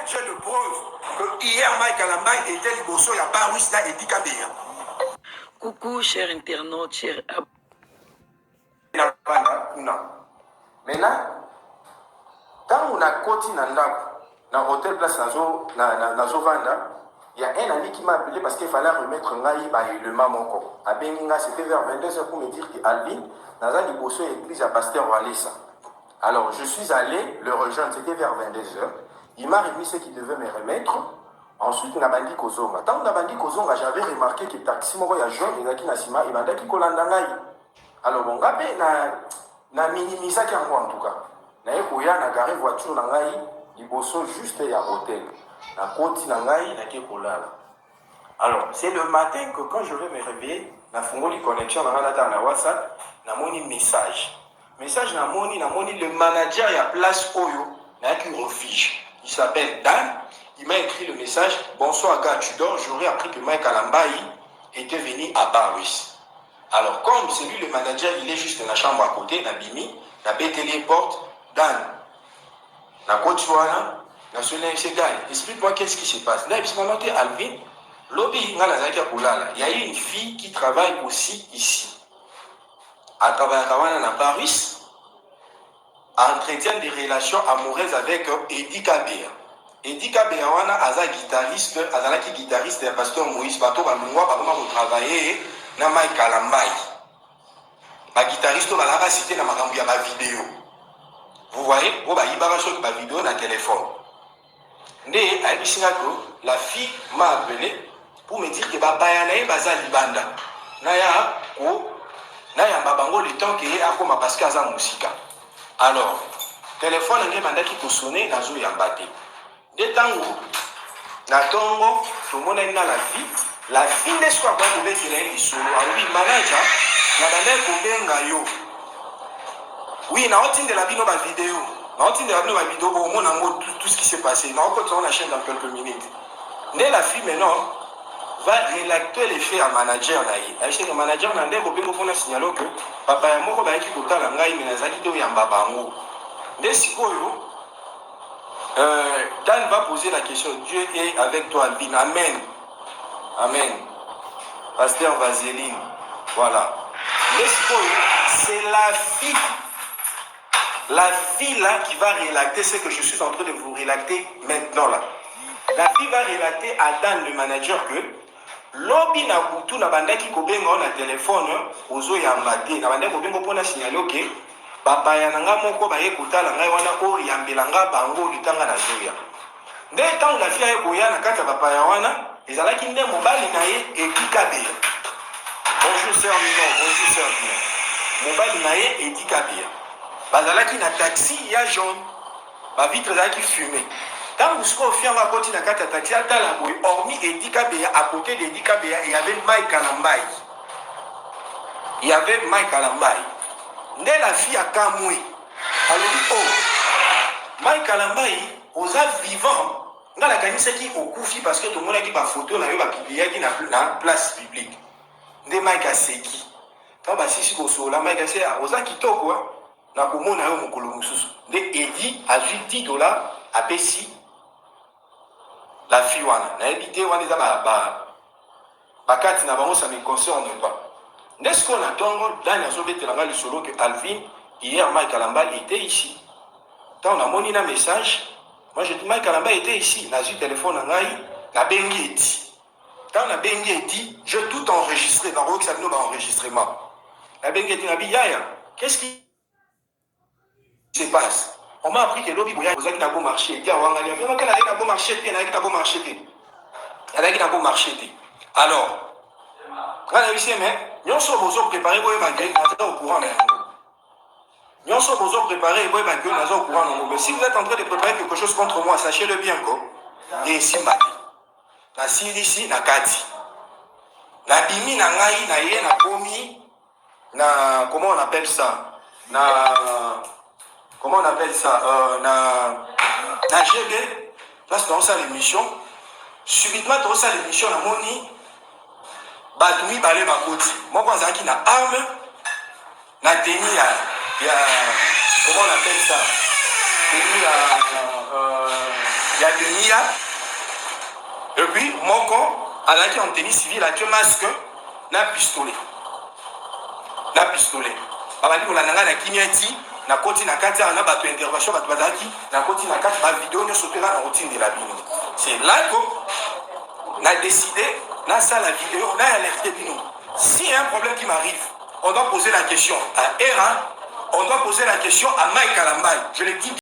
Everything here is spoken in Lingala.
j'ai de preuves que hier Mike Alamba était liboso ya Barwis na Edi Kabea. Coucou, cher internaute, cher Maintenant, quand on a continué dans l'hôtel Place Nazo Vanda, il y a un ami qui m'a appelé parce qu'il fallait remettre le mamoko. À Beninga, c'était vers 22h pour me dire qu'Alvin, dans un liboso église à Pasteur Walesa. Alors, je suis allé le rejoindre, c'était vers 22h. Il m'a remis ce qu'il devait me remettre. Ensuite, on a bandi Kozonga. Tant qu'on a bandi Kozonga, j'avais remarqué que taxi moko ya jaune, il a qui nasima, il m'a dit qu'il kolandangai. Alors, bon, na minimisa qui en tout cas. Na ekoya na garé voiture na ngai, liboso juste ya hôtel. Na koti na ngai na ke kolala. Alors, c'est le matin que quand je vais me réveiller, na fungoli connexion na WhatsApp, na moni message. Message na moni le manager ya place Oyo, na qui refuge. Il s'appelle Dan. Il m'a écrit le message: bonsoir gars, tu dors, j'aurais appris que Mike Alambaï était venu à Barwis. Alors, comme c'est lui le manager, il est juste dans la chambre à côté, na bimi, na bétélé porte, Dan. Na Kotuana, na Soleil, c'est gars, explique-moi qu'est-ce qui se passe. Là, il m'a noté Alvin, lobby, il y a une fille qui travaille aussi ici. Elle travaille à Paris, entretient des relations amoureuses avec Edi Kabea. Edi Kabea wana aza guitariste, azalaki guitariste ya Pasteur Moïse bato balungwa bakoma ko travailler na Mike Alambai. Ba guitariste balaka cité na makambo ya ba vidéo. Vous voyez, on va y avoir ba vidéo na téléphone. Ndé abisinga ko la fille m'a appelé pour me dire que papa ya na baza libanda. Na ya babango le temps que akoma parce que aza musika. Alors, téléphone nge bandaki ko sonner na zo ya mbate. De tango na tongo tout le monde est dans la fille de soi quand devait tirer les solo oui manager na bande ko benga yo oui na otine de la vidéo au monde tout ce qui s'est passé na on la chaîne dans quelques minutes. Mais la fille maintenant va relater les faits à manager na yi acheter le manager na ndeko bengo pona signalo que papa ya moko ba ki kotala ngai mais nazali to ya mbabango nde sikoyo. Dan va poser la question: Dieu est avec toi, Alvin. Amen. Amen. Pasteur Vaseline. Voilà. C'est la fille là qui va relater ce que je suis en train de vous relater maintenant là. La fille va relater à Dan, le manager, que lobi na kutu na bandaki kobenga na téléphone ozo ya mbate na bandaki kobenga pona signaler OK. Papa ya nanga moko ba yekutala ngai wana ko yambelanga bango litanga na zoya. Nde tant la fille ekoya na kata papa ya wana ezalaki nde mobali na ye Edi Kabea. Bonjour sœur Mino, bonjour sœur Mino. Mobali na ye Edi Kabea. Bazalaki na taxi ya jaune. Ba vitre zalaki fumée. Tant que fianga koti na kata taxi atala boy hormis Edi Kabea, à côté d'Edi Kabea, il y avait Mike Alambai. Il y avait Mike Alambai. Nde la fille a kamoué. Alors, oh, Mike Alambai, aux âges vivants, dans la canisse qui au koufi parce que tout le monde a dit par photo, n'a eu pas publié qui n'a place publique. Nde Mike a seki. Quand bah si si au sol, Mike a seki, aux âges qui toquent quoi, n'a comme on a eu mon colomoussous. Nde Edi a vu $10 à Pessi. La fille wana, n'a évité wana des bakati n'a pas ça me concerne pas. N'est-ce qu'on attend dans la zone de solo que Alvin, hier Mike Alamba était ici. Quand on a mon message, moi je dis Mike Alamba était ici. N'a eu téléphone en aïe, la bengi dit. Quand on a bengi dit, je tout enregistré dans le ça nous enregistrement. La bengi dit, Yaya, qu'est-ce qui se passe? On m'a appris que l'objet vous avez un beau marché. Il y a un beau marché, il y a un beau marché. Il y a un beau marché. Alors, quand on a vu mais nous sommes préparés pour évacuer, nous sommes au courant. Nous sommes préparés pour évacuer, nous sommes au courant. Mais si vous êtes en train de préparer quelque chose contre moi, sachez-le bien. Et ici, na Sirisi, na Kati. Na Bimi, na Ngai, na Ye, na Komi, na. Comment on appelle ça? Comment on appelle ça? Na GB. Là, c'est dans ça l'émission. Subitement, dans ça l'émission, na Moni. Batoui balé ma côte. Moi, quand j'ai na arme, na tenue, comment on appelle ça? Tenue ya denia. Et puis moko alaki en tenue civile a masque na pistolet. Na pistolet. Babali kolandanga na kinyati na koti na kati na bato intervention bato bazaki na koti na kati ba vidéo nyonso pe na otindela bino. C'est là que na décidé na ça la vidéo on a alerté bino. S'il y a un problème qui m'arrive, on doit poser la question à Era, on doit poser la question à Mike Kalambay. Je l'ai dit